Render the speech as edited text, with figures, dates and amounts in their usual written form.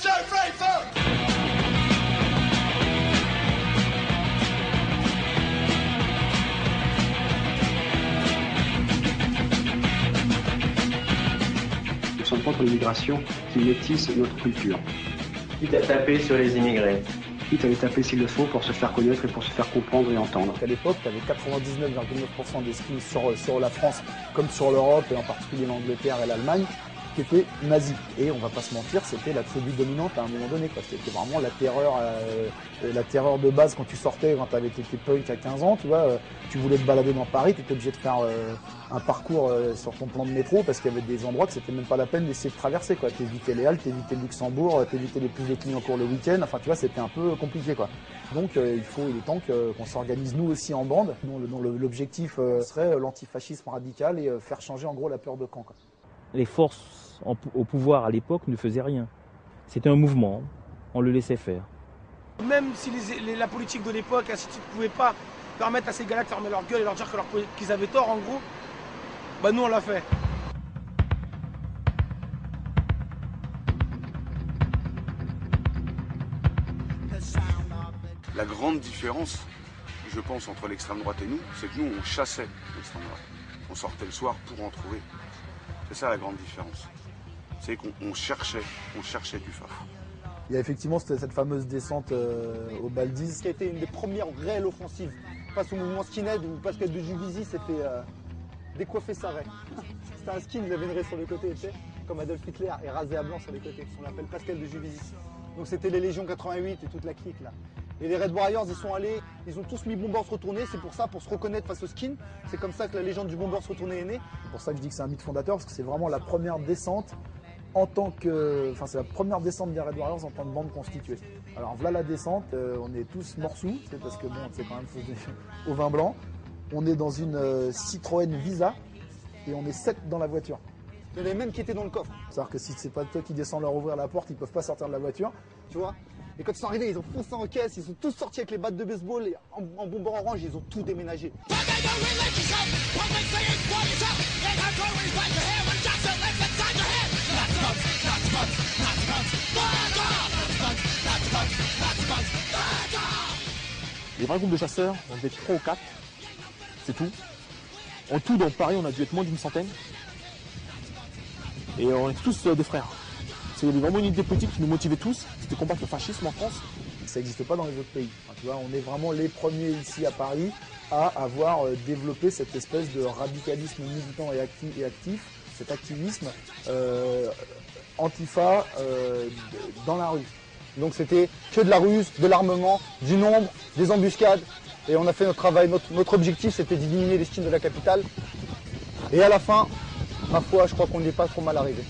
Nous sommes contre l'immigration qui métisse notre culture. Quitte à taper sur les immigrés. Quitte à les taper s'il le faut pour se faire connaître et pour se faire comprendre et entendre. À l'époque, tu avais 99,9% des skins sur la France, comme sur l'Europe et en particulier l'Angleterre et l'Allemagne, qui étaient nazis. Et on va pas se mentir, c'était la tribu dominante à un moment donné, quoi. C'était vraiment la terreur de base quand tu sortais, quand tu avais été punk à 15 ans, tu vois, tu voulais te balader dans Paris, tu étais obligé de faire un parcours sur ton plan de métro parce qu'il y avait des endroits que c'était même pas la peine d'essayer de traverser, quoi. T'évitais les Halles, t'évitais le Luxembourg, t'évitais les plus de Clignancourt le week-end, enfin tu vois, c'était un peu compliqué, quoi. Donc il est temps qu'on s'organise nous aussi en bande, dont l'objectif serait l'antifascisme radical et faire changer en gros la peur de camp, quoi. Les forces au pouvoir à l'époque ne faisaient rien. C'était un mouvement, on le laissait faire. Même si la politique de l'époque, si tu ne pouvais pas permettre à ces gars-là de fermer leur gueule et leur dire qu'ils avaient tort, en gros, bah nous on l'a fait. La grande différence, je pense, entre l'extrême droite et nous, c'est que nous, on chassait l'extrême droite. On sortait le soir pour en trouver. C'est ça la grande différence. C'est qu'on cherchait du faf. Il y a effectivement cette fameuse descente au Baldiz, qui a été une des premières réelles offensives face au mouvement skinhead, où Pascal de Juvisy s'est fait décoiffer sa raie. C'était un skin, il avait une raie sur le côté, tu sais, comme Adolf Hitler, et rasé à blanc sur les côtés. On l'appelle Pascal de Juvisy. Donc c'était les Légions 88 et toute la clique là. Et les Red Warriors, ils sont allés, ils ont tous mis Bombers retourné, c'est pour ça, pour se reconnaître face au skin. C'est comme ça que la légende du Bombers retourné est née. C'est pour ça que je dis que c'est un mythe fondateur, parce que c'est vraiment la première descente c'est la première descente des Red Warriors en tant que bande constituée. Alors voilà la descente, on est tous morceaux, parce que bon, c'est quand même au vin blanc. On est dans une Citroën Visa et on est 7 dans la voiture. Il y en avait même qui étaient dans le coffre. C'est-à-dire que si c'est pas toi qui descends leur ouvrir la porte, ils peuvent pas sortir de la voiture, tu vois. Et quand ils sont arrivés, ils ont foncé en caisse, ils sont tous sortis avec les battes de baseball et en bomber orange, ils ont tout déménagé. Les vrais groupes de chasseurs, on devait être 3 ou 4, c'est tout. En tout, dans Paris, on a dû être moins d'une centaine. Et on est tous des frères. Il y avait vraiment une idée politique qui nous motivait tous, c'était de combattre le fascisme en France. Ça n'existe pas dans les autres pays. Enfin, tu vois, on est vraiment les premiers ici à Paris à avoir développé cette espèce de radicalisme militant et actif, cet activisme antifa dans la rue. Donc c'était que de la ruse, de l'armement, du nombre, des embuscades. Et on a fait notre travail. Notre objectif, c'était d'éliminer les skins de la capitale. Et à la fin, ma foi, je crois qu'on n'y est pas trop mal arrivé.